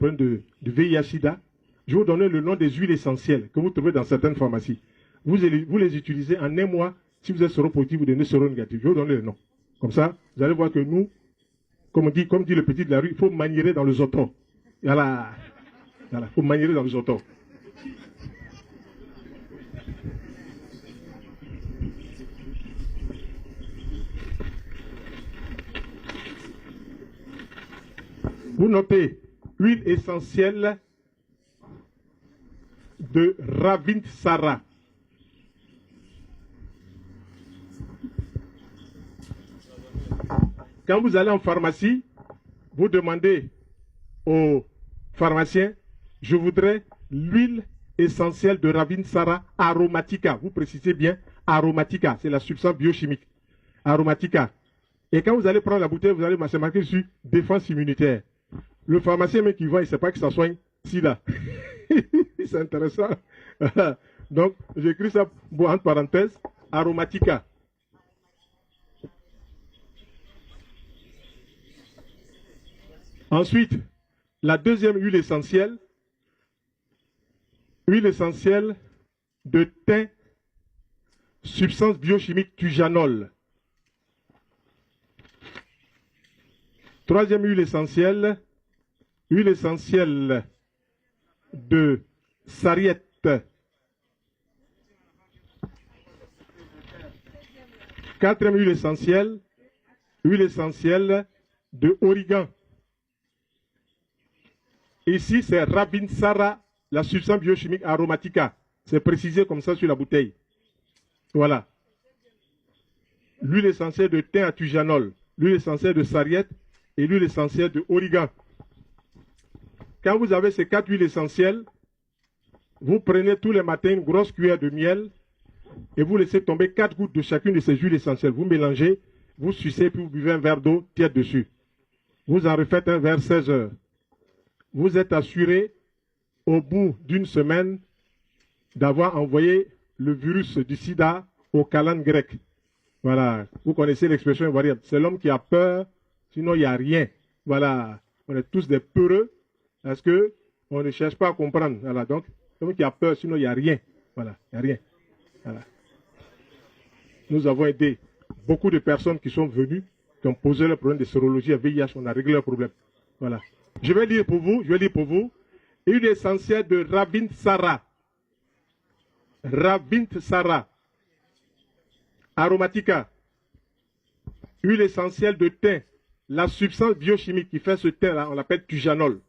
de VIH-Sida, je vais vous donner le nom des huiles essentielles que vous trouvez dans certaines pharmacies. Vous les utilisez en un mois. Si vous êtes séropositif ou devenez séronégatif, je vais vous donner le nom. Comme ça, vous allez voir que nous, comme dit le petit de la rue, il faut maniérer dans le zoto. Voilà. Il faut maniérer dans le zoto. Vous notez, huile essentielle de Ravintsara. Quand vous allez en pharmacie, vous demandez au pharmacien, je voudrais l'huile essentielle de Ravintsara aromatica. Vous précisez bien aromatica, c'est la substance biochimique. Aromatica. Et quand vous allez prendre la bouteille, vous allez marquer dessus défense immunitaire. Le pharmacien même qui voit, il ne sait pas que ça soigne sida. C'est intéressant. Donc, j'écris ça entre parenthèses, aromatica. Ensuite, la deuxième huile essentielle de thym, substance biochimique tujanol. Troisième huile essentielle de sarriette. Quatrième huile essentielle de origan. Ici, c'est Ravintsara, la substance biochimique aromatica. C'est précisé comme ça sur la bouteille. Voilà. L'huile essentielle de thym à tujanol, l'huile essentielle de sarriette et l'huile essentielle de origan. Quand vous avez ces 4 huiles essentielles, vous prenez tous les matins une grosse cuillère de miel et vous laissez tomber 4 gouttes de chacune de ces huiles essentielles. Vous mélangez, vous sucez, puis vous buvez un verre d'eau tiède dessus. Vous en refaites un vers 16 heures. Vous êtes assuré, au bout d'une semaine, d'avoir envoyé le virus du sida au calendrier grec. Voilà, vous connaissez l'expression invariable. C'est l'homme qui a peur, sinon il n'y a rien. Voilà, on est tous des peureux, parce qu'on ne cherche pas à comprendre. Voilà, donc, l'homme qui a peur, sinon il n'y a rien. Voilà, il n'y a rien. Voilà. Nous avons aidé beaucoup de personnes qui sont venues, qui ont posé le problème de sérologie à VIH, on a réglé le problème. Voilà. Je vais lire pour vous, huile essentielle de Ravintsara. Ravintsara. Aromatica. Huile essentielle de thym. La substance biochimique qui fait ce thym-là, on l'appelle tujanol.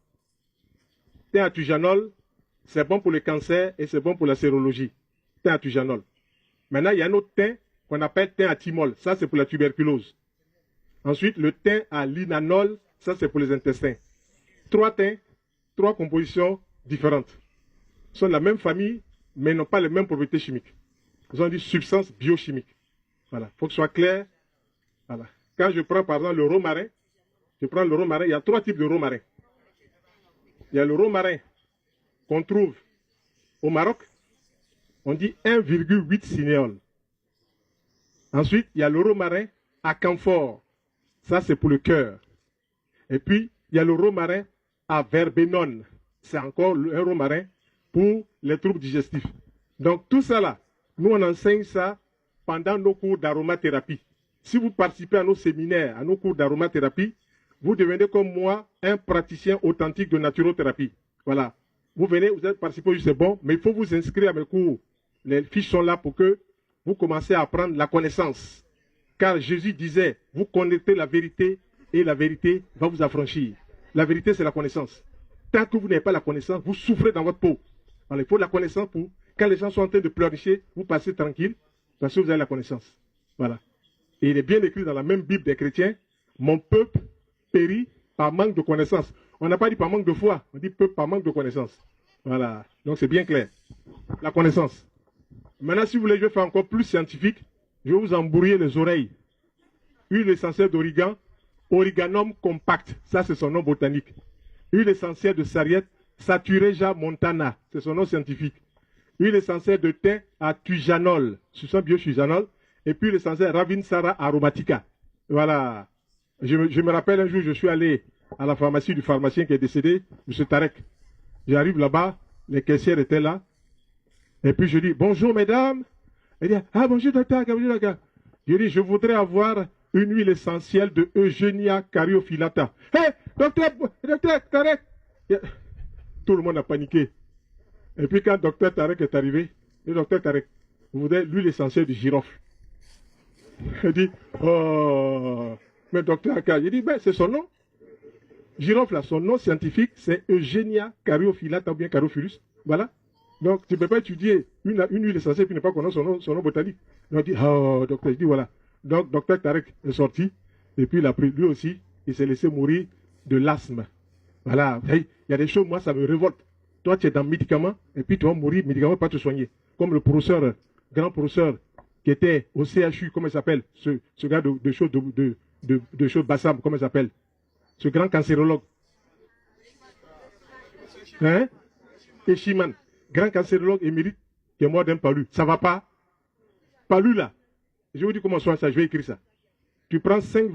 Thym à tujanol, c'est bon pour le cancer et c'est bon pour la sérologie. Thym à tujanol. Maintenant, il y a un autre thym qu'on appelle thym à thymol. Ça, c'est pour la tuberculose. Ensuite, le thym à linanol, ça, c'est pour les intestins. 3 thym, 3 compositions différentes. Ils sont de la même famille, mais n'ont pas les mêmes propriétés chimiques. Ils ont dit substances biochimiques. Voilà, il faut que ce soit clair. Voilà. Quand je prends par exemple le romarin, il y a 3 types de romarin. Il y a le romarin qu'on trouve au Maroc, on dit 1,8 cinéol. Ensuite, il y a le romarin à camphore. Ça, c'est pour le cœur. Et puis, il y a le romarin à verbenone. C'est encore un romarin pour les troubles digestifs. Donc, tout ça là, nous, on enseigne ça pendant nos cours d'aromathérapie. Si vous participez à nos séminaires, à nos cours d'aromathérapie, vous devenez comme moi un praticien authentique de naturothérapie. Voilà. Vous venez, vous êtes participé, c'est bon, mais il faut vous inscrire à mes cours. Les fiches sont là pour que vous commencez à apprendre la connaissance. Car Jésus disait, vous connaissez la vérité et la vérité va vous affranchir. La vérité, c'est la connaissance. Tant que vous n'avez pas la connaissance, vous souffrez dans votre peau. Alors, il faut la connaissance pour, quand les gens sont en train de pleurnicher, vous passez tranquille, parce que vous avez la connaissance. Voilà. Et il est bien écrit dans la même Bible des chrétiens, mon peuple périt par manque de connaissance. On n'a pas dit par manque de foi, on dit peuple par manque de connaissance. Voilà. Donc, c'est bien clair. La connaissance. Maintenant, si vous voulez, je vais faire encore plus scientifique, je vais vous embrouiller les oreilles. Huile essentielle d'origan, Origanum compact, ça c'est son nom botanique. Huile essentielle de sarriette, Satureja montana, c'est son nom scientifique. Huile essentielle de thym à tujanol, substance biotujanol, et puis l'essentiel Ravintsara aromatica. Voilà. Je me rappelle un jour, je suis allé à la pharmacie du pharmacien qui est décédé, M. Tarek. J'arrive là-bas, les caissières étaient là. Et puis je dis, bonjour mesdames. Elle dit, ah bonjour docteur, bonjour docteur. Je dis, je voudrais avoir une huile essentielle de Eugenia Caryophyllata. Hé, docteur Tarek. Tout le monde a paniqué. Et puis quand docteur Tarek est arrivé, le docteur Tarek, vous voudrez l'huile essentielle de girofle. Elle dit, oh, mais docteur Aka, j'ai dit, ben c'est son nom. Girofle, là, son nom scientifique, c'est Eugenia Caryophyllata ou bien Caryophyllus. Voilà. Donc, tu ne peux pas étudier une huile essentielle puis ne pas connaître son nom botanique. Donc, il dit, oh, docteur, je dis, voilà. Donc, docteur Tarek est sorti, et puis il a pris, lui aussi, il s'est laissé mourir de l'asthme. Voilà. Il y a des choses, moi, ça me révolte. Toi, tu es dans le médicament, et puis tu vas mourir, médicament, pas te soigner. Comme le professeur, grand professeur, qui était au CHU, comment il s'appelle, ce gars de choses Bassam, comment il s'appelle, ce grand cancérologue. Hein? Eshiman, grand cancérologue émérite, qui est mort d'un palu. Ça va pas? Palu là. Je vous dis comment soigner ça, je vais écrire ça. Tu prends 5 verres.